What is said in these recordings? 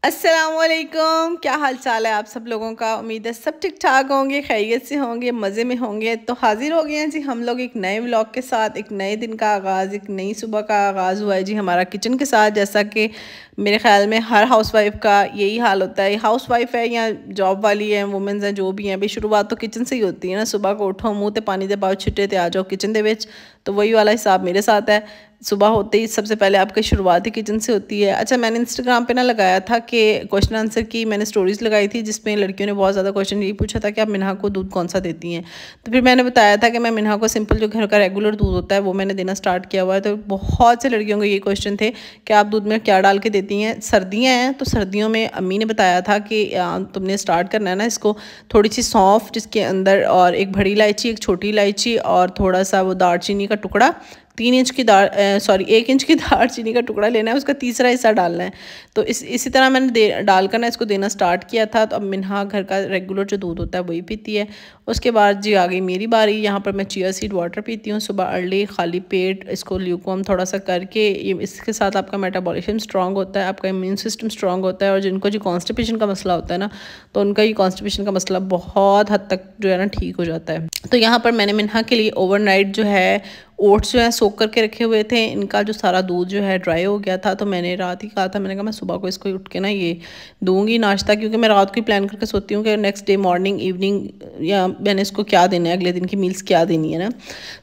अस्सलामुअलैकुम, क्या हाल चाल है आप सब लोगों का। उम्मीद है सब ठीक ठाक होंगे, खैरियत से होंगे, मज़े में होंगे। तो हाजिर हो गए हैं जी हम लोग एक नए व्लॉग के साथ। एक नए दिन का आगाज़, एक नई सुबह का आगाज़ हुआ है जी हमारा किचन के साथ। जैसा कि मेरे ख्याल में हर हाउसवाइफ का यही हाल होता है, हाउसवाइफ है या जॉब वाली है, वुमेंस हैं, जो भी हैं भाई, शुरुआत तो किचन से ही होती है ना। सुबह को उठो, मुँह ते पानी दे पाओ, छुट्टे ते आ जाओ किचन दे विच। तो वही वाला हिसाब मेरे साथ है। सुबह होते ही सबसे पहले आपकी शुरुआत ही किचन से होती है। अच्छा, मैंने इंस्टाग्राम पे ना लगाया था कि क्वेश्चन आंसर की मैंने स्टोरीज़ लगाई थी, जिसमें लड़कियों ने बहुत ज़्यादा क्वेश्चन यही पूछा था कि आप मिन्हा को दूध कौन सा देती हैं। तो फिर मैंने बताया था कि मैं मिन्हा को सिंपल जो घर का रेगुलर दूध होता है वो मैंने देना स्टार्ट किया हुआ है। तो बहुत से लड़कियों को ये क्वेश्चन थे कि आप दूध में क्या डाल के देती हैं। सर्दियाँ हैं तो सर्दियों में अम्मी ने बताया था कि तुमने स्टार्ट करना है ना इसको, थोड़ी सी सौंफ जिसके अंदर, और एक बड़ी इलायची, एक छोटी इलायची, और थोड़ा सा वो दालचीनी का टुकड़ा, 1 इंच की दालचीनी का टुकड़ा लेना है, उसका तीसरा हिस्सा डालना है। तो इसी तरह मैंने डालकर ना इसको देना स्टार्ट किया था। तो अब मिन्हा घर का रेगुलर जो दूध होता है वही पीती है। उसके बाद जी आ गई मेरी बारी। यहाँ पर मैं चिया सीड वाटर पीती हूँ सुबह अर्ली, खाली पेट इसको ल्यूकवार्म थोड़ा सा करके। ये इसके साथ आपका मेटाबॉलिज्म स्ट्रॉन्ग होता है, आपका इम्यून सिस्टम स्ट्रॉन्ग होता है, और जिनको जो कॉन्स्टिपेशन का मसला होता है ना, तो उनका ये कॉन्स्टिपेशन का मसला बहुत हद तक जो है ना ठीक हो जाता है। तो यहाँ पर मैंने मिन्हा के लिए ओवरनाइट जो है ओट्स जो है सोक करके रखे हुए थे। इनका जो सारा दूध जो है ड्राई हो गया था, तो मैंने रात ही कहा था, मैंने कहा मैं सुबह को इसको उठ के ना ये दूंगी नाश्ता, क्योंकि मैं रात को ही प्लान करके सोती हूँ कि नेक्स्ट डे मॉर्निंग इवनिंग या मैंने इसको क्या देना है, अगले दिन की मील्स क्या देनी है ना।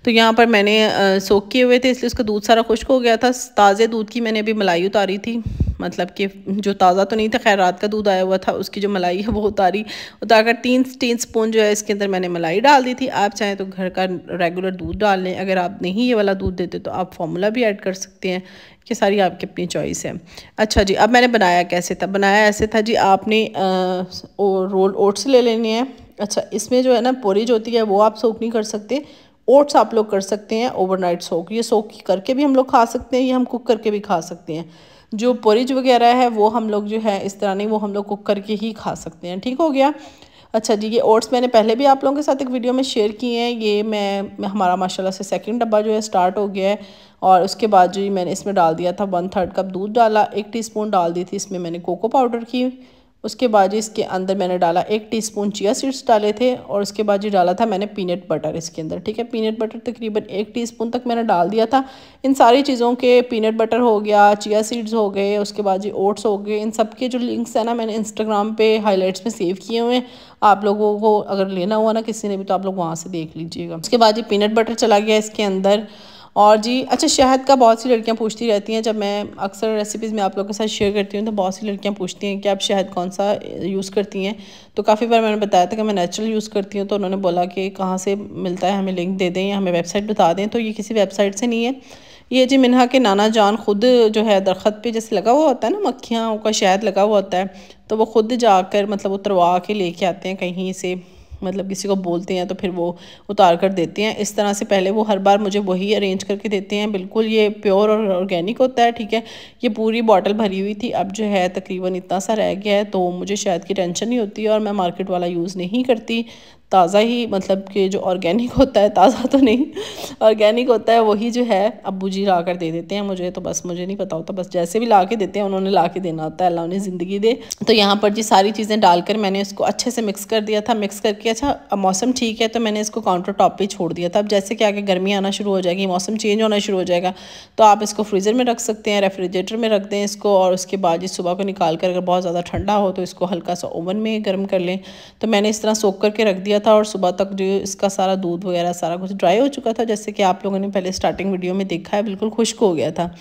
तो यहाँ पर मैंने सोक किए हुए थे, इसलिए उसका दूध सारा खुश्क हो गया था। ताज़े दूध की मैंने अभी मलाई उतारी थी, मतलब कि जो ताज़ा तो नहीं था, खैर रात का दूध आया हुआ था, उसकी जो मलाई है वो उतारकर 3 स्पून जो है इसके अंदर मैंने मलाई डाल दी थी। आप चाहें तो घर का रेगुलर दूध डाल लें, अगर आप नहीं ये वाला दूध देते तो आप फार्मूला भी ऐड कर सकते हैं। ये सारी आपकी अपनी चॉइस है। अच्छा जी, अब मैंने बनाया कैसे था। बनाया ऐसे था जी, आपने रोल ओट्स ले लेने हैं। अच्छा, इसमें जो है ना पोरीज होती है वो आप सोक नहीं कर सकते, ओट्स आप लोग कर सकते हैं ओवरनाइट सोक। ये सोक करके भी हम लोग खा सकते हैं, ये हम कुक करके भी खा सकते हैं। जो पोरिज वगैरह है वो हम लोग जो है इस तरह नहीं, वो हम लोग कुक करके ही खा सकते हैं। ठीक हो गया। अच्छा जी, ये ओट्स मैंने पहले भी आप लोगों के साथ एक वीडियो में शेयर किए हैं। ये मैं हमारा माशाल्लाह से सेकंड डब्बा जो है स्टार्ट हो गया है। और उसके बाद जो मैंने इसमें डाल दिया था 1/3 कप दूध डाला, 1 टीस्पून डाल दी थी इसमें मैंने कोको पाउडर की। उसके बाद इसके अंदर मैंने डाला 1 टीस्पून चिया सीड्स डाले थे, और उसके बाद डाला था मैंने पीनट बटर इसके अंदर। ठीक है, पीनट बटर तकरीबन 1 टीस्पून तक मैंने डाल दिया था। इन सारी चीज़ों के, पीनट बटर हो गया, चिया सीड्स हो गए, उसके बाद ओट्स हो गए, इन सब के जो लिंक्स है ना मैंने इंस्टाग्राम पे हाईलाइट्स में सेव किए हुए हैं। आप लोगों को अगर लेना हुआ ना किसी ने भी, तो आप लोग वहाँ से देख लीजिएगा। उसके बाद पीनट बटर चला गया इसके अंदर। और जी अच्छा, शहद का बहुत सी लड़कियां पूछती रहती हैं, जब मैं अक्सर रेसिपीज़ में आप लोगों के साथ शेयर करती हूँ तो बहुत सी लड़कियां पूछती हैं कि आप शहद कौन सा यूज़ करती हैं। तो काफ़ी बार मैंने बताया था कि मैं नेचुरल यूज़ करती हूँ। तो उन्होंने बोला कि कहाँ से मिलता है, हमें लिंक दे दें या हमें वेबसाइट बता दें। तो ये किसी वेबसाइट से नहीं है, ये जी मिन्हा के नाना जान खुद जो है दरख्त पे जैसे लगा हुआ होता है ना, मक्खियाँ का शहद लगा हुआ होता है, तो वो खुद जाकर मतलब उतरवा के लेके आते हैं कहीं से, मतलब किसी को बोलते हैं तो फिर वो उतार कर देते हैं। इस तरह से पहले वो हर बार मुझे वही अरेंज करके देते हैं। बिल्कुल ये प्योर और ऑर्गेनिक होता है। ठीक है, ये पूरी बॉटल भरी हुई थी, अब जो है तकरीबन इतना सा रह गया है, तो मुझे शहद की टेंशन नहीं होती और मैं मार्केट वाला यूज़ नहीं करती। ताज़ा ही, मतलब कि जो ऑर्गेनिक होता है, ताज़ा तो नहीं, ऑर्गेनिक होता है वही जो है अब्बू जी ला कर दे देते हैं मुझे। तो बस मुझे नहीं पता होता, बस जैसे भी ला के देते हैं उन्होंने ला के देना होता है, अल्लाह उन्हें ज़िंदगी दे। तो यहाँ पर जी सारी चीज़ें डालकर मैंने इसको अच्छे से मिक्स कर दिया था। मिक्स करके अच्छा, अब मौसम ठीक है तो मैंने इसको काउंटर टॉप पे छोड़ दिया था। अब जैसे कि आगे गर्मी आना शुरू हो जाएगी, मौसम चेंज होना शुरू हो जाएगा, तो आप इसको फ्रीज़र में रख सकते हैं, रेफ्रिजरेटर में रख दें इसको। और उसके बाद जी सुबह को निकाल कर, अगर बहुत ज़्यादा ठंडा हो तो इसको हल्का सा ओवन में गर्म कर लें। तो मैंने इस तरह सोक करके रख दिया था, और सुबह तक जो इसका सारा दूध वगैरह सारा कुछ ड्राई हो चुका था, जैसे कि आप लोगों ने पहले स्टार्टिंग वीडियो में देखा है, बिल्कुल खुश्क हो गया था।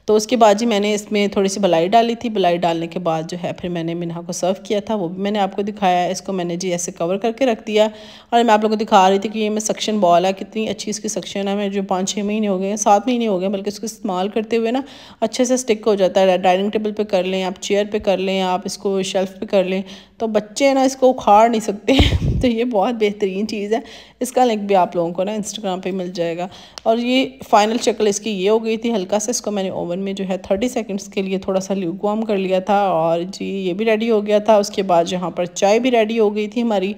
तो उसके बाद जी मैंने इसमें थोड़ी सी मलाई डाली थी। मलाई डालने के बाद जो है फिर मैंने मिन्हा को सर्व किया था, वो भी मैंने आपको दिखाया। इसको मैंने जी ऐसे कवर करके रख दिया, और मैं आप लोगों को दिखा रही थी कि ये मैं सक्शन बॉल है, कितनी अच्छी इसकी सक्शन है। मैं जो 5-6 महीने हो गए, 7 महीने हो गए बल्कि इसको इस्तेमाल करते हुए ना, अच्छे से स्टिक हो जाता है। डाइनिंग टेबल पर कर लें, आप चेयर पर कर लें, आप इसको शेल्फ पर कर लें, तो बच्चे ना इसको उखाड़ नहीं सकते तो ये बहुत बेहतरीन चीज़ है। इसका लिंक भी आप लोगों को ना इंस्टाग्राम पे मिल जाएगा। और ये फाइनल शक्ल इसकी ये हो गई थी। हल्का से इसको मैंने ओवन में जो है 30 सेकंड्स के लिए थोड़ा सा ल्यूकवार्म कर लिया था, और जी ये भी रेडी हो गया था। उसके बाद यहाँ पर चाय भी रेडी हो गई थी हमारी,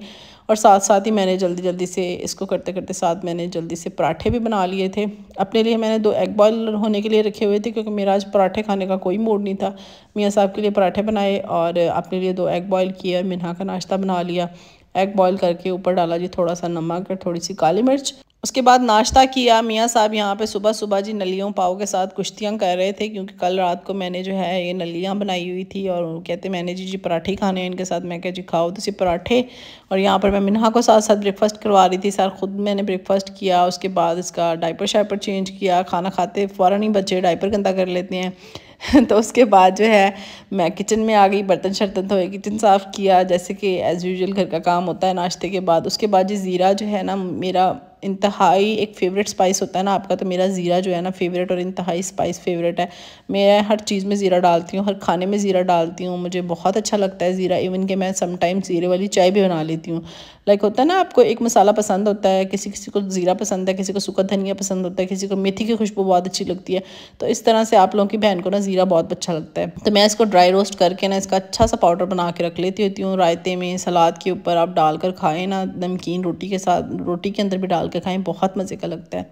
और साथ साथ ही मैंने जल्दी जल्दी से इसको करते करते साथ मैंने जल्दी से पराठे भी बना लिए थे। अपने लिए मैंने 2 एग बॉयल होने के लिए रखे हुए थे क्योंकि मेरा आज पराठे खाने का कोई मूड नहीं था। मियाँ साहब के लिए पराठे बनाए और अपने लिए 2 एग बॉयल किए और मिन्हा का नाश्ता बना लिया। एग बॉयल करके ऊपर डाला जी थोड़ा सा नमक और थोड़ी सी काली मिर्च। उसके बाद नाश्ता किया। मियाँ साहब यहाँ पे सुबह सुबह जी नलियों पाव के साथ कुश्तियाँ कर रहे थे क्योंकि कल रात को मैंने जो है ये नलियाँ बनाई हुई थी और कहते मैंने जी पराठे खाने हैं इनके साथ। मैं कहा जी खाओ तो पराठे। और यहाँ पर मैं मिन्हा को साथ साथ ब्रेकफास्ट करवा रही थी। सर ख़ुद मैंने ब्रेकफास्ट किया, उसके बाद इसका डायपर शाइपर चेंज किया। खाना खाते फ़ौरन ही बच्चे डायपर गंदा कर लेते हैं तो उसके बाद जो है मैं किचन में आ गई, बर्तन शर्तन धोए, किचन साफ़ किया जैसे कि एज़ यूजुअल घर का काम होता है नाश्ते के बाद। उसके बाद जी ज़ीरा जो है ना मेरा इंतहाई एक फ़ेवरेट स्पाइस होता है ना आपका, तो मेरा ज़ीरा जो है ना फ़ेवरेट और इंतहाई स्पाइस फ़ेवरेट है। मैं हर चीज़ में ज़ीरा डालती हूँ, हर खाने में ज़ीरा डालती हूँ, मुझे बहुत अच्छा लगता है ज़ीरा। इवन कि मैं समटाइम ज़ीरे वाली चाय भी बना लेती हूँ। लाइक होता है ना आपको एक मसाला पसंद होता है, किसी किसी को ज़ीरा पसंद है, किसी को सूखा धनिया पसंद होता है, किसी को मेथी की खुशबू बहुत अच्छी लगती है। तो इस तरह से आप लोगों की बहन को ना ज़ीरा बहुत अच्छा लगता है। तो मैं इसको ड्राई रोस्ट करके ना इसका अच्छा सा पाउडर बना के रख लेती होती हूँ। रायते में, सलाद के ऊपर आप डालकर खाएँ ना, नमकीन रोटी के साथ, रोटी के अंदर भी डाल के खाएँ, बहुत मज़े का लगता है।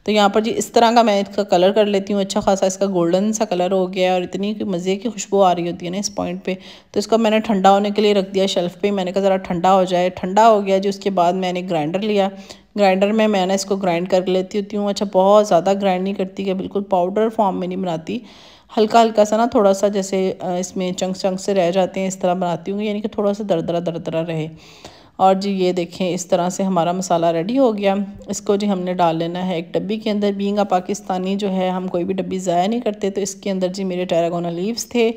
तो यहाँ पर जी इस तरह का मैं इसका कलर कर लेती हूँ। अच्छा खासा इसका गोल्डन सा कलर हो गया और इतनी मज़े की खुशबू आ रही होती है ना इस पॉइंट पे। तो इसको मैंने ठंडा होने के लिए रख दिया शेल्फ़ पे। मैंने कहा ज़रा ठंडा हो जाए। ठंडा हो गया जी। उसके बाद मैंने ग्राइंडर लिया। ग्राइंडर में मैंने इसको ग्राइंड कर लेती होती हूँ। अच्छा बहुत ज़्यादा ग्राइंड नहीं करती कि बिल्कुल पाउडर फॉर्म में नहीं बनाती, हल्का हल्का सा ना थोड़ा सा जैसे इसमें चंक्स से रह जाते हैं इस तरह बनाती हूँ, यानी कि थोड़ा सा दरदरा रहे। और जी ये देखें इस तरह से हमारा मसाला रेडी हो गया। इसको जी हमने डाल लेना है एक डब्बी के अंदर। बीइंग अ पाकिस्तानी जो है हम कोई भी डब्बी ज़ाया नहीं करते। तो इसके अंदर जी मेरे टैरागोना लीव्स थे,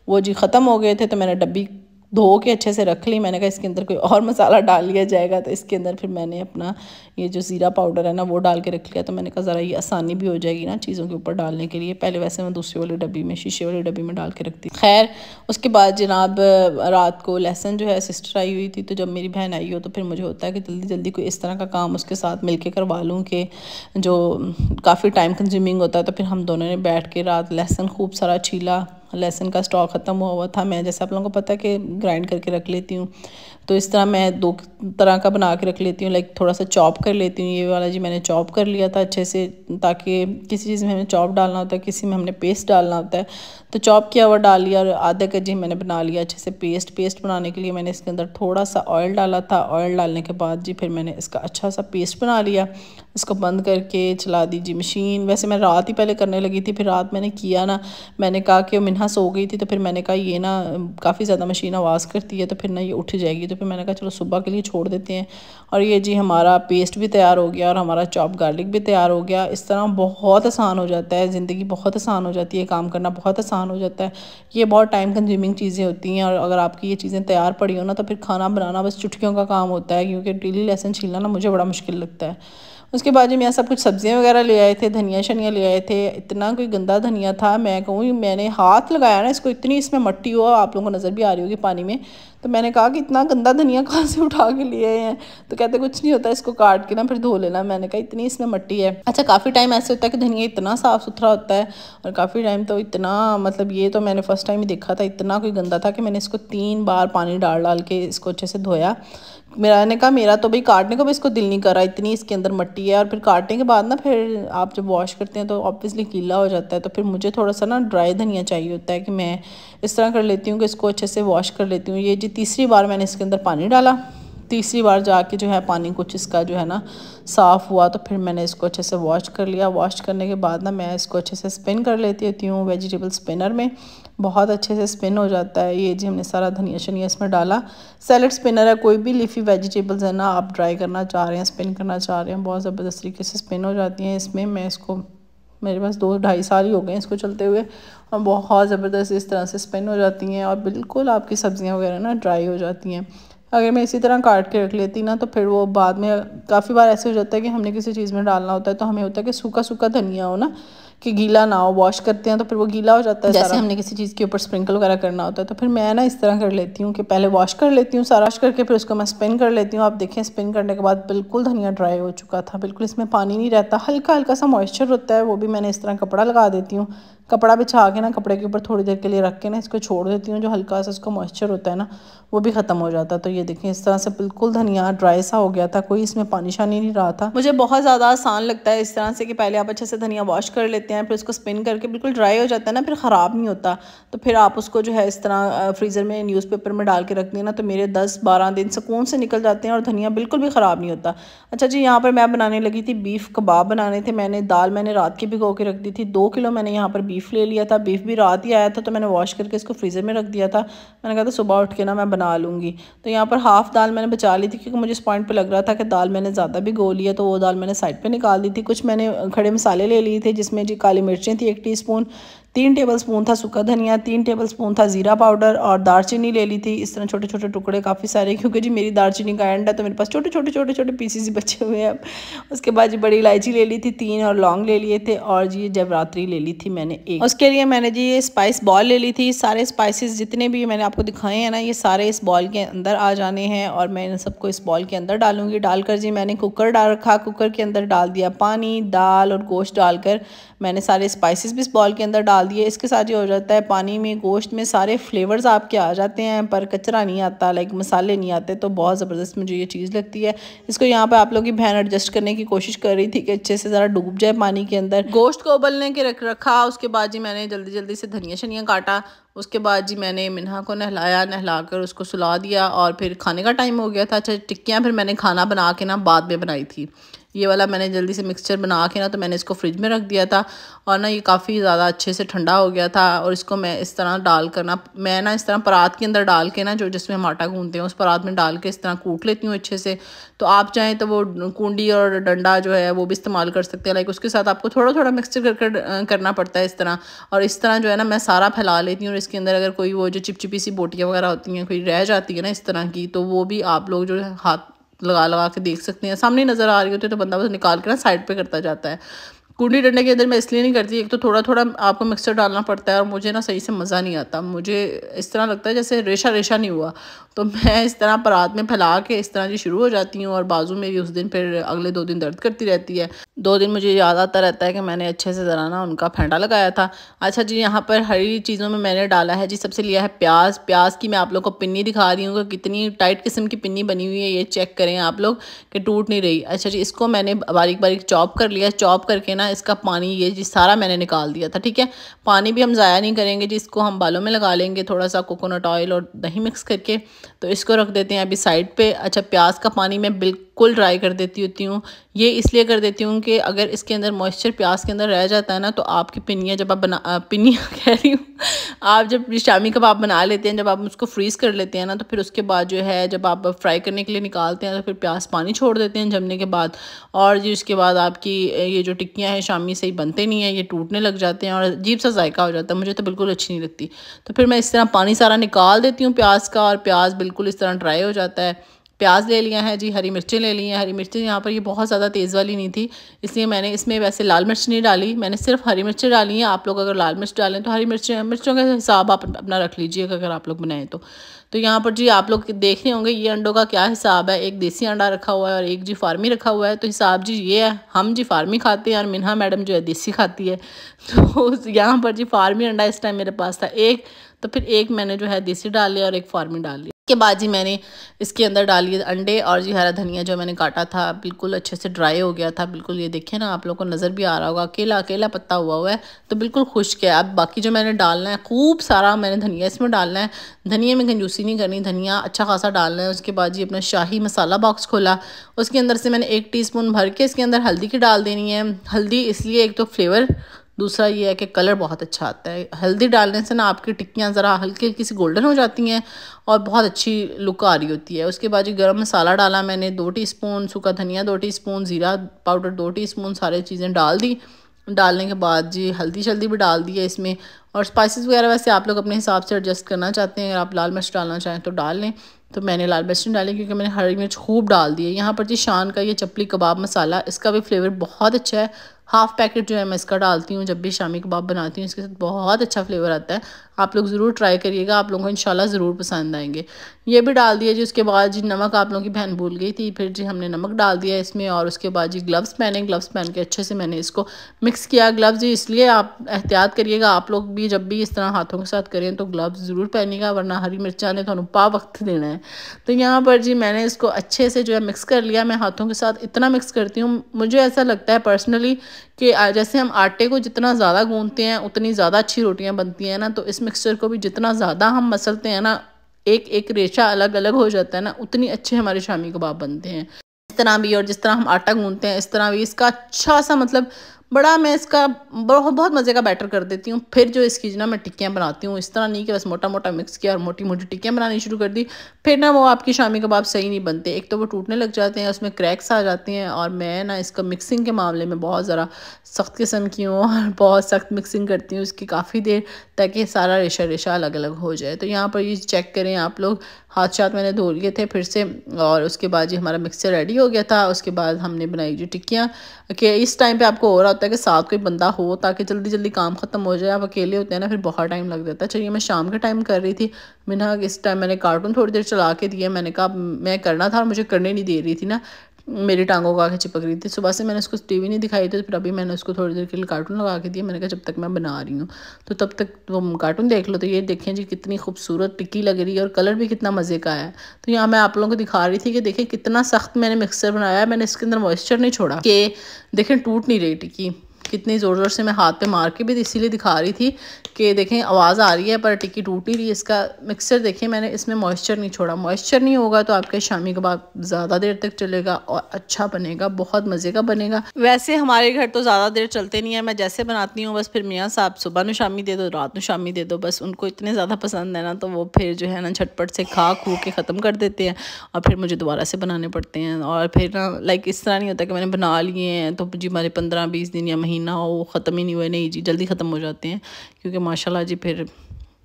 वो जी ख़त्म हो गए थे, तो मैंने डब्बी धो के अच्छे से रख ली। मैंने कहा इसके अंदर कोई और मसाला डाल लिया जाएगा, तो इसके अंदर फिर मैंने अपना ये जो ज़ीरा पाउडर है ना वो डाल के रख लिया। तो मैंने कहा ज़रा ये आसानी भी हो जाएगी ना चीज़ों के ऊपर डालने के लिए। पहले वैसे मैं दूसरी वाली डब्बी में, शीशे वाली डब्बी में डाल के रखती। खैर उसके बाद जनाब रात को लेसन जो है सिस्टर आई हुई थी, तो जब मेरी बहन आई हो तो फिर मुझे होता है कि जल्दी जल्दी कोई इस तरह का काम उसके साथ मिल के करवा लूँ कि जो काफ़ी टाइम कंज्यूमिंग होता है। तो फिर हम दोनों ने बैठ के रात लहसुन खूब सारा छीला। लहसुन का स्टॉक ख़त्म हुआ था, मैं जैसे आप लोगों को पता है कि ग्राइंड करके रख लेती हूँ। तो इस तरह मैं 2 तरह का बना के रख लेती हूँ। लाइक थोड़ा सा चॉप कर लेती हूँ। ये वाला जी मैंने चॉप कर लिया था अच्छे से, ताकि किसी चीज़ में हमें चॉप डालना होता है, किसी में हमने पेस्ट डालना होता है। तो चॉप किया हुआ डाल लिया और आधा कजी मैंने बना लिया अच्छे से पेस्ट बनाने के लिए मैंने इसके अंदर थोड़ा सा ऑयल डाला था। ऑयल डालने के बाद जी फिर मैंने इसका अच्छा सा पेस्ट बना लिया। इसको बंद करके चला दीजिए मशीन। वैसे मैं रात ही पहले करने लगी थी, फिर रात मैंने किया ना, मैंने कहा कि मिन्हा सो गई थी, तो फिर मैंने कहा ये ना काफ़ी ज़्यादा मशीन आवाज़ करती है, तो फिर ना ये उठ जाएगी। तो फिर मैंने कहा चलो सुबह के लिए छोड़ देते हैं। और ये जी हमारा पेस्ट भी तैयार हो गया और हमारा चॉप गार्लिक भी तैयार हो गया। इस तरह बहुत आसान हो जाता है, ज़िंदगी बहुत आसान हो जाती है, काम करना बहुत आसान हो जाता है। ये बहुत टाइम कंज्यूमिंग चीज़ें होती हैं और अगर आपकी ये चीज़ें तैयार पड़ी हो ना, तो फिर खाना बनाना बस चुटकियों का काम होता है, क्योंकि डेली लहसुन छीलना ना मुझे बड़ा मुश्किल लगता है। उसके बाद जी मैं सब कुछ सब्जियां वगैरह ले आए थे, धनिया शनिया ले आए थे। इतना कोई गंदा धनिया था, मैं कहूँ मैंने हाथ लगाया ना इसको, इतनी इसमें मट्टी हुआ, आप लोगों को नज़र भी आ रही होगी पानी में। तो मैंने कहा कि इतना गंदा धनिया कहाँ से उठा के लिए हैं। तो कहते कुछ नहीं होता, इसको काट के ना फिर धो लेना। मैंने कहा इतनी इसमें मट्टी है। अच्छा काफ़ी टाइम ऐसे होता है कि धनिया इतना साफ़ सुथरा होता है और काफ़ी टाइम तो इतना, मतलब ये तो मैंने फ़र्स्ट टाइम ही देखा था, इतना कोई गंदा था कि मैंने इसको 3 बार पानी डाल के इसको अच्छे से धोया। मैंने कहा मेरा तो भाई काटने को भी इसको दिल नहीं कर रहा, इतनी इसके अंदर मट्टी है। और फिर काटने के बाद ना फिर आप जब वॉश करते हैं तो ऑब्वियसली गीला हो जाता है। तो फिर मुझे थोड़ा सा ना ड्राई धनिया चाहिए होता है कि मैं इस तरह कर लेती हूँ कि इसको अच्छे से वॉश कर लेती हूँ। ये जी तीसरी बार मैंने इसके अंदर पानी डाला, तीसरी बार जाके जो है पानी कुछ इसका जो है ना साफ़ हुआ। तो फिर मैंने इसको अच्छे से वॉश कर लिया। वॉश करने के बाद ना मैं इसको अच्छे से स्पिन कर लेती हूँ वेजिटेबल स्पिनर में, बहुत अच्छे से स्पिन हो जाता है। ये जी हमने सारा धनिया शनिया इसमें डाला। सैलड स्पिनर है, कोई भी लीफी वेजिटेबल्स है ना आप ड्राई करना चाह रहे हैं, स्पिन करना चाह रहे हैं, बहुत ज़बरदस्त तरीके से स्पिन हो जाती हैं इसमें। मैं इसको, मेरे पास 2-2.5 साल ही हो गए इसको चलते हुए, और बहुत ज़बरदस्त इस तरह से स्पिन हो जाती हैं और बिल्कुल आपकी सब्ज़ियाँ वगैरह ना ड्राई हो जाती हैं। अगर मैं इसी तरह काट के रख लेती ना, तो फिर वो बाद में काफ़ी बार ऐसे हो जाता है कि हमने किसी चीज़ में डालना होता है तो हमें होता है कि सूखा सूखा धनिया हो ना, कि गीला ना हो, वॉश करते हैं तो फिर वो गीला हो जाता है, जैसे हमने किसी चीज़ के ऊपर स्प्रिंकल वगैरह करना होता है। तो फिर मैं ना इस तरह कर लेती हूँ कि पहले वॉश कर लेती हूँ, सारा वॉश करके फिर उसको मैं स्पिन कर लेती हूँ। आप देखें स्पिन करने के बाद बिल्कुल धनिया ड्राई हो चुका था, बिल्कुल इसमें पानी नहीं रहता, हल्का हल्का सा मॉइस्चर होता है, वो भी मैंने इस तरह कपड़ा लगा देती हूँ। कपड़ा बिछा के ना कपड़े के ऊपर थोड़ी देर के लिए रख के ना इसको छोड़ देती हूँ, जो हल्का सा इसका मॉइस्चर होता है ना वो भी ख़त्म हो जाता है। तो ये देखें इस तरह से बिल्कुल धनिया ड्राई सा हो गया था, कोई इसमें पानी शानी नहीं रहा था। मुझे बहुत ज़्यादा आसान लगता है इस तरह से कि पहले आप अच्छे से धनिया वॉश कर लेते हैं, फिर उसको स्पिन करके बिल्कुल ड्राई हो जाता है ना, फिर ख़राब नहीं होता। तो फिर आप उसको जो है इस तरह फ्रीज़र में न्यूज़पेपर में डाल के रख देना, तो मेरे 10-12 दिन सुकून से निकल जाते हैं और धनिया बिल्कुल भी ख़राब नहीं होता। अच्छा जी, यहाँ पर मैं बनाने लगी थी बीफ कबाब बनाने थे। मैंने रात की भिगो के रख दी थी। 2 किलो मैंने यहाँ पर बीफ ले लिया था। बीफ भी रात ही आया था तो मैंने वॉश करके इसको फ्रीज़र में रख दिया था। मैंने कहा था सुबह उठ के ना मैं बना लूँगी। तो यहाँ पर हाफ़ दाल मैंने बचा ली थी, क्योंकि मुझे इस पॉइंट पे लग रहा था कि दाल मैंने ज़्यादा भिगो ली है, तो वो दाल मैंने साइड पे निकाल दी थी। कुछ मैंने खड़े मसाले ले लिए थे, जिसमें जी काली मिर्चें थी 1 टीस्पून, 3 टेबलस्पून था सूखा धनिया, 3 टेबलस्पून था ज़ीरा पाउडर, और दालचीनी ले ली थी इस तरह छोटे छोटे टुकड़े काफ़ी सारे, क्योंकि जी मेरी दालचीनी का एंड है तो मेरे पास छोटे छोटे पीसेस ही बचे हुए हैं। उसके बाद जी बड़ी इलायची ले ली थी 3, और लौंग ले लिए थे, और जी जवरात्री ले ली थी मैंने 1। उसके लिए मैंने जी ये स्पाइस बॉल ले ली थी। सारे स्पाइसेस जितने भी मैंने आपको दिखाए हैं ना, ये सारे इस बॉल के अंदर आ जाने हैं, और मैं इन सबको इस बॉल के अंदर डालूंगी। डालकर जी मैंने कुकर डाल रखा, कुकर के अंदर डाल दिया पानी, दाल और गोश्त डालकर मैंने सारे स्पाइसेस भी इस बॉल के अंदर डाल दिए। इसके साथ ये हो जाता है पानी में गोश्त में सारे फ्लेवर्स आपके आ जाते हैं, पर कचरा नहीं आता, लाइक मसाले नहीं आते। तो बहुत ज़बरदस्त मुझे ये चीज़ लगती है। इसको यहाँ पे आप लोग की बहन एडजस्ट करने की कोशिश कर रही थी कि अच्छे से ज़रा डूब जाए पानी के अंदर। गोश्त को उबलने के रखा। उसके बाद जी मैंने जल्दी जल्दी से धनिया शनिया काटा। उसके बाद जी मैंने मिन्हा को नहलाकर उसको सुला दिया, और फिर खाने का टाइम हो गया था। अच्छा, टिक्कियाँ फिर मैंने खाना बना के ना बाद में बनाई थी। ये वाला मैंने जल्दी से मिक्सचर बना के ना तो मैंने इसको फ्रिज में रख दिया था, और ना ये काफ़ी ज़्यादा अच्छे से ठंडा हो गया था। और इसको मैं इस तरह डाल कर ना, मैं ना इस तरह परात के अंदर डाल के ना, जो जिसमें हम आटा गूंदते हैं उस परात में डाल के इस तरह कूट लेती हूँ अच्छे से। तो आप चाहें तो वो कूंडी और डंडा जो है वो भी इस्तेमाल कर सकते हैं, लाइक उसके साथ आपको थोड़ा थोड़ा मिक्सचर करना पड़ता है इस तरह। और इस तरह जो है ना मैं सारा फैला लेती हूँ, और इसके अंदर अगर कोई वो जो चिपचिपी सी बोटियाँ वगैरह होती हैं कोई रह जाती है ना इस तरह की, तो वो भी आप लोग जो है हाथ लगा के देख सकते हैं। सामने नज़र आ रही होती है तो बंदा बस निकाल के ना साइड पे करता जाता है। कूंडी डंडे के अंदर मैं इसलिए नहीं करती, एक तो थोड़ा थोड़ा आपको मिक्सचर डालना पड़ता है, और मुझे ना सही से मज़ा नहीं आता। मुझे इस तरह लगता है जैसे रेशा रेशा नहीं हुआ। तो मैं इस तरह परात में फैला के इस तरह जी शुरू हो जाती हूँ, और बाजू मेरी उस दिन फिर अगले 2 दिन दर्द करती रहती है। 2 दिन मुझे याद आता रहता है कि मैंने अच्छे से ज़रा ना उनका फेंटा लगाया था। अच्छा जी, यहाँ पर हरी चीज़ों में मैंने डाला है जी, सबसे लिया है प्याज। प्याज की मैं आप लोग को पिन्नी दिखा रही हूँ कि कितनी टाइट किस्म की पिन्नी बनी हुई है, ये चेक करें आप लोग कि टूट नहीं रही। अच्छा जी, इसको मैंने बारीक बारीक चॉप कर लिया। चॉप करके ना इसका पानी ये जी सारा मैंने निकाल दिया था। ठीक है, पानी भी हम ज़ाया नहीं करेंगे जी, इसको हम बालों में लगा लेंगे थोड़ा सा कोकोनट ऑयल और दही मिक्स करके। तो इसको रख देते हैं अभी साइड पे। अच्छा, प्याज का पानी मैं बिल्कुल ड्राई कर देती होती हूँ। ये इसलिए कर देती हूँ कि अगर इसके अंदर मॉइस्चर प्याज के अंदर रह जाता है ना, तो आपकी पिन्नियाँ जब आप पिन्नियाँ कह रही हूँ, आप जब शामी कबाब बना लेते हैं, जब आप उसको फ्रीज़ कर लेते हैं ना, तो फिर उसके बाद जो है जब आप फ्राई करने के लिए निकालते हैं तो फिर प्याज पानी छोड़ देते हैं जमने के बाद, और जी उसके बाद आपकी ये जो टिक्कियाँ हैं शामी सही बनते नहीं हैं, ये टूटने लग जाते हैं और अजीब सा जायका हो जाता है। मुझे तो बिल्कुल अच्छी नहीं लगती। तो फिर मैं इस तरह पानी सारा निकाल देती हूँ प्याज का, और प्याज बिल्कुल इस तरह ड्राई हो जाता है। प्याज ले लिया है जी, हरी मिर्चें ले ली हैं। हरी मिर्चें यहाँ पर ये बहुत ज़्यादा तेज़ वाली नहीं थी, इसलिए मैंने इसमें वैसे लाल मिर्च नहीं डाली, मैंने सिर्फ हरी मिर्चें डाली हैं। आप लोग अगर लाल मिर्च डालें तो हरी मिर्चों का हिसाब आप अपना रख लीजिएगा अगर आप लोग बनाएं तो यहाँ पर जी आप लोग देख रहे होंगे ये अंडों का क्या हिसाब है। एक देसी अंडा रखा हुआ है और एक जी फार्मी रखा हुआ है। तो हिसाब जी ये है, हम जी फार्मी खाते हैं और मिन्हा मैडम जो है देसी खाती है। तो यहाँ पर जी फार्मी अंडा इस टाइम मेरे पास था एक, तो फिर एक मैंने जो है देसी डाल लिया और एक फार्मी डाल लिया। के बाद जी मैंने इसके अंदर डाली अंडे, और जी हरा धनिया जो मैंने काटा था बिल्कुल अच्छे से ड्राई हो गया था। बिल्कुल ये देखिए ना, आप लोगों को नज़र भी आ रहा होगा, अकेला अकेला पत्ता हुआ है, तो बिल्कुल खुश्क है। अब बाकी जो मैंने डालना है, खूब सारा मैंने धनिया इसमें डालना है। धनिया में कंजूसी नहीं करनी, धनिया अच्छा खासा डालना है। उसके बाद जी अपना शाही मसाला बॉक्स खोला, उसके अंदर से मैंने 1 टीस्पून भर के इसके अंदर हल्दी की डाल देनी है। हल्दी इसलिए एक तो फ्लेवर, दूसरा ये है कि कलर बहुत अच्छा आता है। हल्दी डालने से ना आपकी टिक्कियाँ ज़रा हल्की हल्की सी गोल्डन हो जाती हैं और बहुत अच्छी लुक आ रही होती है। उसके बाद जी गरम मसाला डाला मैंने 2 टीस्पून, सूखा धनिया 2 टीस्पून, ज़ीरा पाउडर 2 टीस्पून, सारी चीज़ें डाल दी। डालने के बाद जी हल्दी भी डाल दी है इसमें, और स्पाइसेस वगैरह वैसे आप लोग अपने हिसाब से एडजस्ट करना चाहते हैं। अगर आप लाल मिर्च डालना चाहें तो डाल लें, तो मैंने लाल मिर्च नहीं डाली क्योंकि मैंने हरी मिर्च खूब डाल दी है। यहाँ पर जी शान का ये चपली कबाब मसाला, इसका भी फ्लेवर बहुत अच्छा है, हाफ़ पैकेट जो है मैं इसका डालती हूँ जब भी शामी कबाब बनाती हूँ, इसके साथ बहुत अच्छा फ्लेवर आता है। आप लोग ज़रूर ट्राई करिएगा, आप लोगों को इंशाल्लाह ज़रूर पसंद आएंगे। ये भी डाल दिया जी। उसके बाद जी नमक आप लोगों की बहन भूल गई थी, फिर जी हमने नमक डाल दिया इसमें। और उसके बाद जी ग्लव्स पहन के अच्छे से मैंने इसको मिक्स किया। ग्लव्स जी इसलिए आप एहतियात करिएगा, आप लोग भी जब भी इस तरह हाथों के साथ करें तो ग्लव्स ज़रूर पहनिएगा, वरना हरी मिर्चा ने तो पा वक्त देना है। तो यहाँ पर जी मैंने इसको अच्छे से जो है मिक्स कर लिया। मैं हाथों के साथ इतना मिक्स करती हूँ, मुझे ऐसा लगता है पर्सनली कि जैसे हम आटे को जितना ज़्यादा गूंथते हैं उतनी ज़्यादा अच्छी रोटियां बनती हैं ना, तो इस मिक्सचर को भी जितना ज़्यादा हम मसलते हैं ना, एक एक रेशा अलग अलग हो जाता है ना, उतनी अच्छे हमारे शामी कबाब बनते हैं। इस तरह भी, और जिस तरह हम आटा गूंथते हैं इस तरह भी इसका अच्छा सा मतलब बड़ा मैं इसका बहुत मज़े का बैटर कर देती हूँ। फिर जो इसकी ना मैं टिक्कियाँ बनाती हूँ, इस तरह नहीं कि बस मोटा मोटा मिक्स किया और मोटी मोटी टिक्कियाँ बनानी शुरू कर दी, फिर ना वो आपकी शामी कबाब सही नहीं बनते। एक तो वो टूटने लग जाते हैं, उसमें क्रैक्स आ जाती हैं। और मैं ना इसका मिक्सिंग के मामले में बहुत ज़रा सख्त किस्म की हूँ और बहुत सख्त मिक्सिंग करती हूँ इसकी काफ़ी देर, ताकि सारा रेशा रेशा अलग अलग हो जाए। तो यहाँ पर ये चेक करें आप लोग, हाथ शाथ मैंने धो लिए थे फिर से। और उसके बाद जी हमारा मिक्सचर रेडी हो गया था। उसके बाद हमने बनाई जी टिक्कियाँ। कि इस टाइम पे आपको हो रहा होता है कि साथ कोई बंदा हो ताकि जल्दी जल्दी काम ख़त्म हो जाए। आप अकेले होते हैं ना, फिर बहुत टाइम लग जाता है। चलिए मैं शाम के टाइम कर रही थी, मैंने इस टाइम मैंने कार्टून थोड़ी देर चला के दिया। मैंने कहा मैं करना था और मुझे करने नहीं दे रही थी ना, मेरी टांगों को आके चिपक रही थी। सुबह से मैंने उसको टीवी नहीं दिखाई थी, तो फिर अभी मैंने उसको थोड़ी देर के लिए कार्टून लगा के दिया। मैंने कहा जब तक मैं बना रही हूँ तो तब तक वो कार्टून देख लो। तो ये देखें जी कितनी खूबसूरत टिक्की लग रही है और कलर भी कितना मज़े का है। तो यहाँ मैं आप लोगों को दिखा रही थी कि देखें कितना सख्त मैंने मिक्सर बनाया है, मैंने इसके अंदर मॉइस्चर नहीं छोड़ा कि देखें टूट नहीं रही टिक्की। कितनी ज़ोर ज़ोर से मैं हाथ पे मार के भी इसीलिए दिखा रही थी कि देखें आवाज़ आ रही है पर टिक्की टूट नहीं रही। इसका मिक्सर देखें मैंने इसमें मॉइस्चर नहीं छोड़ा। मॉइस्चर नहीं होगा तो आपके शामी कबाब ज़्यादा देर तक चलेगा और अच्छा बनेगा, बहुत मज़े का बनेगा। वैसे हमारे घर तो ज़्यादा देर चलते नहीं है, मैं जैसे बनाती हूँ बस फिर मियाँ साहब सुबह में शामी दे दो, रात में शामी दे दो, बस उनको इतने ज़्यादा पसंद है ना, तो वो फिर जो है ना झटपट से खा खू के ख़त्म कर देते हैं और फिर मुझे दोबारा से बनाने पड़ते हैं। और फिर ना लाइक इस तरह नहीं होता कि मैंने बना लिए हैं तो जी हमारे 15-20 दिन या महीना हो ख़त्म ही नहीं हुए, नहीं जी जल्दी ख़त्म हो जाते हैं, क्योंकि माशाल्लाह जी फिर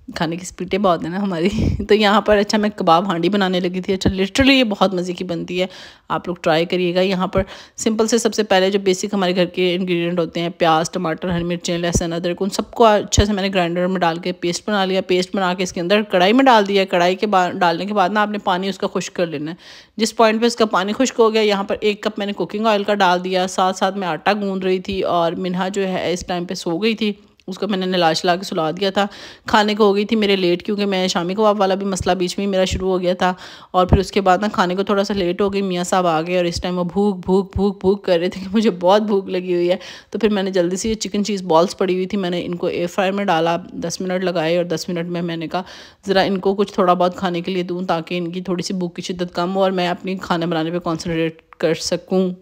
खाने की स्पीडें बहुत है ना हमारी। तो यहाँ पर अच्छा मैं कबाब हांडी बनाने लगी थी। अच्छा लिटरली ये बहुत मज़े की बनती है, आप लोग ट्राई करिएगा। यहाँ पर सिंपल से सबसे पहले जो बेसिक हमारे घर के इंग्रेडिएंट होते हैं, प्याज, टमाटर, हरी मिर्चें, लहसुन, अदरक, उन सबको अच्छे से मैंने ग्राइंडर में डाल के पेस्ट बना लिया। पेस्ट बना के इसके अंदर कढ़ाई में डाल दिया। कढ़ाई के बाद डालने के बाद ना आपने पानी उसका खुश्क कर लेना है। जिस पॉइंट पर इसका पानी खुश्क हो गया, यहाँ पर 1 कप मैंने कुकिंग ऑयल का डाल दिया। साथ साथ मैं आटा गूँध रही थी और मिन्हा जो है इस टाइम पर सो गई थी, उसको मैंने नला शला के सुला दिया था। खाने को हो गई थी मेरे लेट, क्योंकि मैं शामी कबाब वाला भी मसला बीच में ही मेरा शुरू हो गया था। और फिर उसके बाद ना खाने को थोड़ा सा लेट हो गई। मियाँ साहब आ गए और इस टाइम वो भूख भूख भूख भूख कर रहे थे कि मुझे बहुत भूख लगी हुई है। तो फिर मैंने जल्दी से ये चिकन चीज़ बॉल्स पड़ी हुई थी, मैंने इनको एयर फ्रायर में डाला, 10 मिनट लगाए और 10 मिनट में मैंने कहा ज़रा इनको कुछ थोड़ा बहुत खाने के लिए दूँ ताकि इनकी थोड़ी सी भूख की शिद्दत कम हो और मैं अपनी खाना बनाने पर कॉन्सनट्रेट कर सकूँ।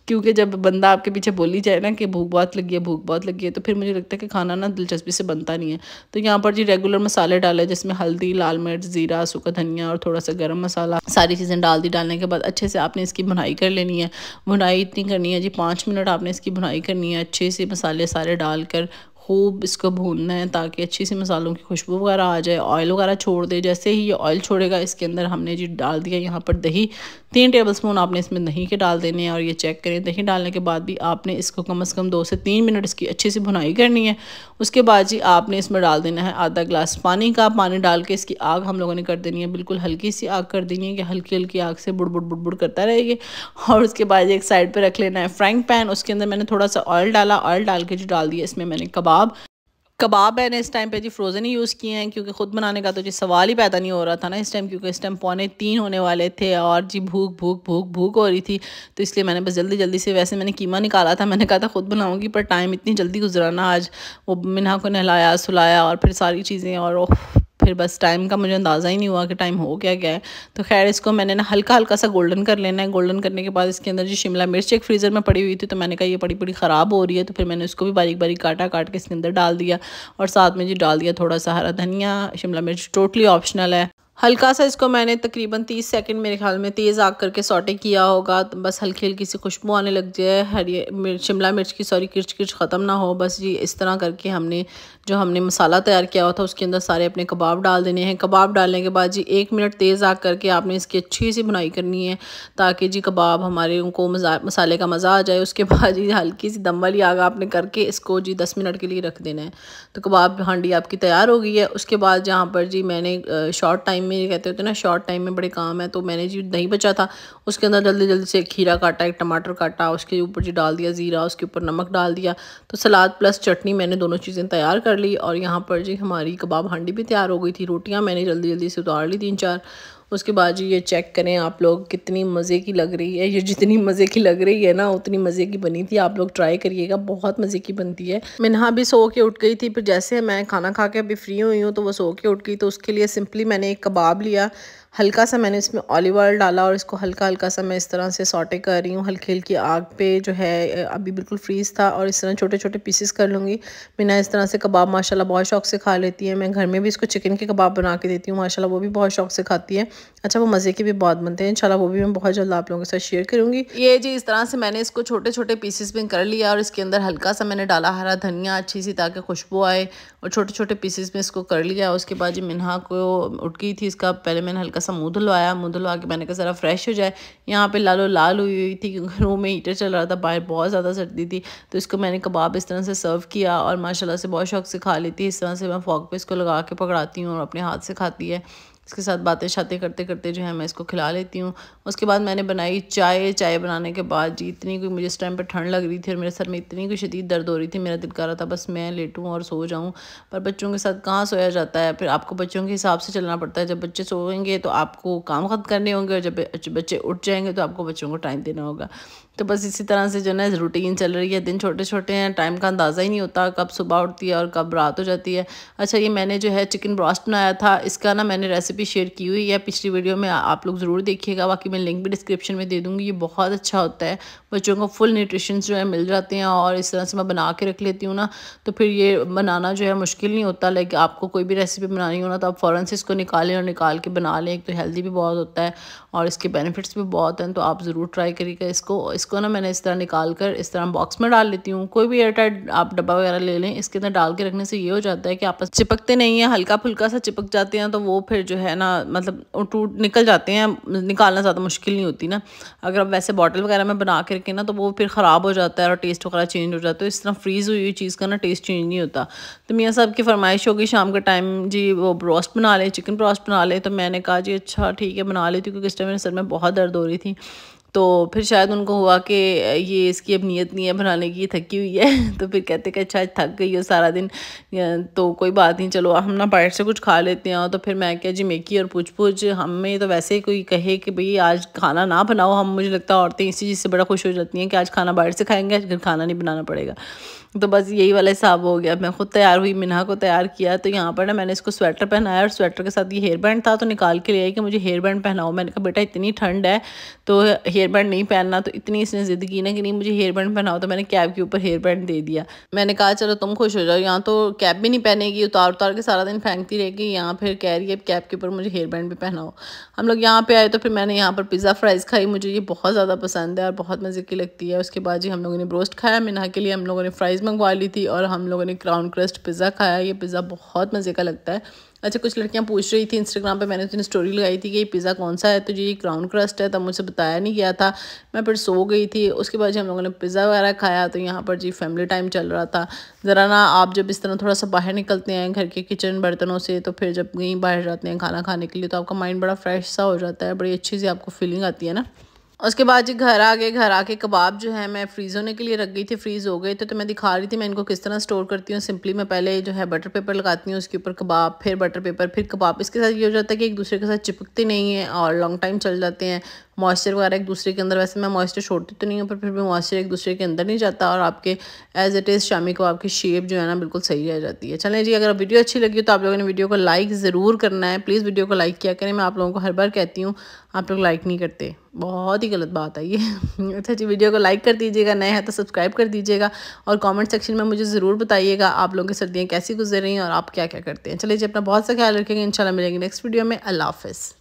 क्योंकि जब बंदा आपके पीछे बोली जाए ना कि भूख बहुत लगी है, भूख बहुत लगी है, तो फिर मुझे लगता है कि खाना ना दिलचस्पी से बनता नहीं है। तो यहाँ पर जी रेगुलर मसाले डाले, जिसमें हल्दी, लाल मिर्च, ज़ीरा, सूखा धनिया और थोड़ा सा गरम मसाला, सारी चीज़ें डाल दी। डालने के बाद अच्छे से आपने इसकी भुनाई कर लेनी है। भुनाई इतनी करनी है जी 5 मिनट आपने इसकी भुनाई करनी है। अच्छे से मसाले सारे डालकर खूब इसको भूनना है ताकि अच्छी सी मसालों की खुशबू वगैरह आ जाए, ऑयल वगैरह छोड़ दे। जैसे ही ये ऑयल छोड़ेगा इसके अंदर हमने जी डाल दिया यहाँ पर दही। 3 टेबलस्पून आपने इसमें दही के डाल देने हैं। और ये चेक करें, दही डालने के बाद भी आपने इसको कम से कम 2 से 3 मिनट इसकी अच्छी सी भुनाई करनी है। उसके बाद जी आपने इसमें डाल देना है आधा गिलास पानी का। पानी डाल के इसकी आग हम लोगों ने कर देनी है बिल्कुल हल्की सी आग कर देनी है कि हल्की हल्की आग से बुड़ बुड़ करता रहेगी। और उसके बाद एक साइड पर रख लेना है फ्राइंग पैन। उसके अंदर मैंने थोड़ा सा ऑयल डाला, ऑयल डाल के जो डाल दिया इसमें मैंने कबाब मैंने इस टाइम पे जी फ्रोज़न ही यूज़ किए हैं, क्योंकि ख़ुद बनाने का तो जी सवाल ही पैदा नहीं हो रहा था ना इस टाइम, क्योंकि इस टाइम 2:45 होने वाले थे और जी भूख हो रही थी। तो इसलिए मैंने बस जल्दी जल्दी से, वैसे मैंने कीमा निकाला था, मैंने कहा था ख़ुद बनाऊंगी पर टाइम इतनी जल्दी गुजरा ना आज, वो मिन्हा को नहलाया सुलाया और फिर सारी चीज़ें, और फिर बस टाइम का मुझे अंदाज़ा ही नहीं हुआ कि टाइम हो क्या गया है। तो खैर इसको मैंने ना हल्का हल्का सा गोल्डन कर लेना है। गोल्डन करने के बाद इसके अंदर जी शिमला मिर्च एक फ्रीज़र में पड़ी हुई थी, तो मैंने कहा ये बड़ी ख़राब हो रही है, तो फिर मैंने उसको भी बारीक बारीक काट के इसके अंदर डाल दिया। और साथ में जी डाल दिया थोड़ा सा हरा धनिया। शिमला मिर्च टोटली ऑप्शनल है। हल्का सा इसको मैंने तकरीबन 30 सेकंड मेरे ख्याल में तेज़ आग करके सॉटे किया होगा, तो बस हल्की हल्की सी खुशबू आने लग जाए, शिमला मिर्च की किर्च ख़त्म ना हो, बस जी इस तरह करके हमने जो हमने मसाला तैयार किया हुआ था उसके अंदर सारे अपने कबाब डाल देने हैं। कबाब डालने के बाद जी 1 मिनट तेज़ आग करके आपने इसकी अच्छी सी बुनाई करनी है ताकि जी कबाब हमारे उनको मसाले का मज़ा आ जाए। उसके बाद जी हल्की सी दम वाली आग आपने करके इसको जी 10 मिनट के लिए रख देना है। तो कबाब हांडी आपकी तैयार हो गई है। उसके बाद जहाँ पर जी मैंने शॉर्ट टाइम में, कहते होते हैं ना शॉर्ट टाइम में बड़े काम है, तो मैंने जी दही बचा था उसके अंदर जल्दी जल्दी से खीरा काटा, एक टमाटर काटा, उसके ऊपर जी डाल दिया ज़ीरा, उसके ऊपर नमक डाल दिया। तो सलाद प्लस चटनी मैंने दोनों चीज़ें तैयार कर ली और यहाँ पर जी हमारी कबाब हांडी भी तैयार हो गई थी। रोटियाँ मैंने जल्दी जल्दी से उतार ली 3-4। उसके बाद जी ये चेक करें आप लोग कितनी मज़े की लग रही है। ये जितनी मज़े की लग रही है ना उतनी मज़े की बनी थी। आप लोग ट्राई करिएगा, बहुत मज़े की बनती है। मिन्हा भी सो के उठ गई थी, फिर जैसे मैं खाना खा के अभी फ्री हुई हूँ तो वो सो के उठ गई। तो उसके लिए सिंपली मैंने एक कबाब लिया, हल्का सा मैंने इसमें ऑलिव ऑयल डाला और इसको हल्का हल्का सा मैं इस तरह से सॉटे कर रही हूँ हल्की हल्की आग पे जो है। अभी बिल्कुल फ्रीज़ था और इस तरह छोटे छोटे पीसेस कर लूँगी। मिना इस तरह से कबाब माशाल्लाह बहुत शौक से खा लेती है। मैं घर में भी इसको चिकन के कबाब बना के देती हूँ माशाल्लाह, वो भी बहुत शौक से खाती है। अच्छा वो मज़े के भी बहुत बनते हैं। इंशाल्लाह वो भी मैं बहुत जल्द आप लोगों के साथ शेयर करूँगी। ये जी इस तरह से मैंने इसको छोटे छोटे पीसेस में कर लिया और इसके अंदर हल्का सा मैंने डाला हरा धनिया अच्छी सी ताकि खुशबू आए और छोटे छोटे पीसेस में इसको कर लिया। उसके बाद जी मिन्हा को उठ गई थी, इसका पहले मैंने हल्का सा मुँह धुलवाया, मुँह धुलवा के मैंने कहा ज़रा फ्रेश हो जाए। यहाँ पे लालो लाल हुई थी क्योंकि रूम में हीटर चल रहा था, बाहर बहुत ज़्यादा सर्दी थी। तो इसको मैंने कबाब इस तरह से सर्व किया और माशाल्लाह से बहुत शौक से खा लेती है। इस तरह से मैं फॉक पे इसको लगा के पकड़ाती हूँ और अपने हाथ से खाती है। इसके साथ बातें शातें करते करते जो है मैं इसको खिला लेती हूँ। उसके बाद मैंने बनाई चाय। चाय बनाने के बाद जी इतनी कोई मुझे इस टाइम पे ठंड लग रही थी और मेरे सर में इतनी कोई शदीद दर्द हो रही थी, मेरा दिल कर रहा था बस मैं लेटूँ और सो जाऊँ। पर बच्चों के साथ कहाँ सोया जाता है, फिर आपको बच्चों के हिसाब से चलना पड़ता है। जब बच्चे सोएंगे तो आपको काम ख़त्म करने होंगे और जब बच्चे उठ जाएंगे तो आपको बच्चों को टाइम देना होगा। तो बस इसी तरह से जो है रूटीन चल रही है। दिन छोटे छोटे हैं, टाइम का अंदाज़ा ही नहीं होता कब सुबह उठती है और कब रात हो जाती है। अच्छा ये मैंने जो है चिकन ब्रोस्ट बनाया था, इसका ना मैंने रेसिपी शेयर की हुई है पिछली वीडियो में, आप लोग ज़रूर देखिएगा। बाकी मैं लिंक भी डिस्क्रिप्शन में दे दूँगी। ये बहुत अच्छा होता है, बच्चों को फुल न्यूट्रिशंस जो है मिल जाते हैं और इस तरह से मैं बना के रख लेती हूँ ना तो फिर ये बनाना जो है मुश्किल नहीं होता। लाइक आपको कोई भी रेसिपी बनानी हो ना तो आप फ़ौरन से इसको निकालें और निकाल के बना लें। एक तो हेल्दी भी बहुत होता है और इसके बेनिफिट्स भी बहुत हैं, तो आप ज़रूर ट्राई करिएगा इसको ना मैंने इस तरह निकाल कर इस तरह बॉक्स में डाल लेती हूँ। कोई भी एयरटाइट आप डब्बा वगैरह ले लें, इसके अंदर डाल के रखने से ये हो जाता है कि आपस चिपकते नहीं हैं, हल्का फुल्का सा चिपक जाते हैं तो वो फिर जो है ना मतलब टूट निकल जाते हैं, निकालना ज़्यादा मुश्किल नहीं होती ना। अगर आप वैसे बॉटल वगैरह में बना के रखें ना तो वो फिर ख़राब हो जाता है और टेस्ट वगैरह चेंज हो जाता है। इस तरह फ्रीज़ हुई हुई चीज़ का ना टेस्ट चेंज नहीं होता। तो मियाँ साहब की फरमाइश होगी शाम के टाइम जी वो ब्रोस्ट बना ले, चिकन ब्रोस्ट बना ले। तो मैंने कहा जी अच्छा ठीक है बना लेती हूँ, क्योंकि इस टाइम मेरे सर में बहुत दर्द हो रही थी। तो फिर शायद उनको हुआ कि ये इसकी अब नीयत नहीं है बनाने की, थकी हुई है। तो फिर कहते कि अच्छा थक गई हो सारा दिन तो कोई बात नहीं, चलो हम ना बाहर से कुछ खा लेते हैं। तो फिर मैं क्या जी मेकी और पूछ पूछ हमें तो वैसे ही कोई कहे कि भाई आज खाना ना बनाओ, हम मुझे लगता है औरतें इसी चीज़ से बड़ा खुश हो जाती हैं कि आज खाना बाहर से खाएंगे, आज घर खाना नहीं बनाना पड़ेगा। तो बस यही वाला हिसाब हो गया। मैं खुद तैयार हुई, मिन्हा को तैयार किया। तो यहाँ पर ना मैंने इसको स्वेटर पहनाया और स्वेटर के साथ ये हेयर बैंड था तो निकाल के ले आई कि मुझे हेयर बैंड पहनाओ। मैंने कहा बेटा इतनी ठंड है तो हेयर बैंड नहीं पहनना। तो इतनी इसने ज़िद की ना कि नहीं मुझे हेयर बैंड पहनाओ, तो मैंने कैप के ऊपर हेयर बैंड दे दिया। मैंने कहा चलो तुम खुश हो जाओ, यहाँ तो कैप भी नहीं पहनेगी, उतार उतार के सारा दिन फेंकती रहेगी, यहाँ फिर कह रही है कैप के ऊपर मुझे हेयर बैंड भी पहनाओ। हम लोग यहाँ पे आए तो फिर मैंने यहाँ पर पिज़्ज़ा फ्राइज़ खाई, मुझे ये बहुत ज़्यादा पसंद है और बहुत मज़े की लगती है। उसके बाद जी हम लोगों ने ब्रोस्ट खाया, मिन्हा के लिए हम लोगों ने फ्राइज़ मंगवा ली थी और हम लोगों ने क्राउन क्रस्ट पिज़्ज़ा खाया। ये पिज़्ज़ा बहुत मज़े का लगता है। अच्छा कुछ लड़कियां पूछ रही थी इंस्टाग्राम पे, मैंने उसने स्टोरी लगाई थी कि ये पिज़्ज़ा कौन सा है, तो ये क्राउन क्रस्ट है। तब मुझसे बताया नहीं गया था, मैं फिर सो गई थी। उसके बाद हम लोगों ने पिज़्ज़ा वगैरह खाया। तो यहाँ पर जी फैमिली टाइम चल रहा था। ज़रा ना आप जब इस तरह थोड़ा सा बाहर निकलते हैं घर के किचन बर्तनों से, तो फिर जब कहीं बाहर जाते हैं खाना खाने के लिए तो आपका माइंड बड़ा फ्रेश सा हो जाता है, बड़ी अच्छी सी आपको फीलिंग आती है ना। उसके बाद जी घर आ गए, घर आके कबाब जो है मैं फ्रीज़ होने के लिए रख गई थी, फ्रीज़ हो गए थे। तो मैं दिखा रही थी मैं इनको किस तरह स्टोर करती हूँ। सिंपली मैं पहले जो है बटर पेपर लगाती हूँ, उसके ऊपर कबाब, फिर बटर पेपर, फिर कबाब। इसके साथ ये हो जाता है कि एक दूसरे के साथ चिपकते नहीं हैं और लॉन्ग टाइम चल जाते हैं। मॉइस्चर वगैरह एक दूसरे के अंदर, वैसे मैं मॉइस्चर छोड़ती तो नहीं हूँ पर फिर भी मॉइस्चर एक दूसरे के अंदर नहीं जाता और आपके as it is shami kebab की शेप जो है ना बिल्कुल सही रह जाती है। चलें जी, अगर वीडियो अच्छी लगी तो आप लोगों ने वीडियो को लाइक ज़रूर करना है, प्लीज़ वीडियो को लाइक किया करें। मैं आप लोगों को हर बार कहती हूँ, आप लोग लाइक नहीं करते, बहुत ही गलत बात है ये। अच्छा जी, वीडियो को लाइक कर दीजिएगा, नए हैं तो सब्सक्राइब कर दीजिएगा और कमेंट सेक्शन में मुझे ज़रूर बताइएगा आप लोगों की सर्दियाँ कैसी गुजर रही हैं और आप क्या क्या करते हैं। चलिए जी, अपना बहुत सा ख्याल रखेंगे, इंशाल्लाह मिलेंगे नेक्स्ट वीडियो में। अल्लाह हाफ़िज़।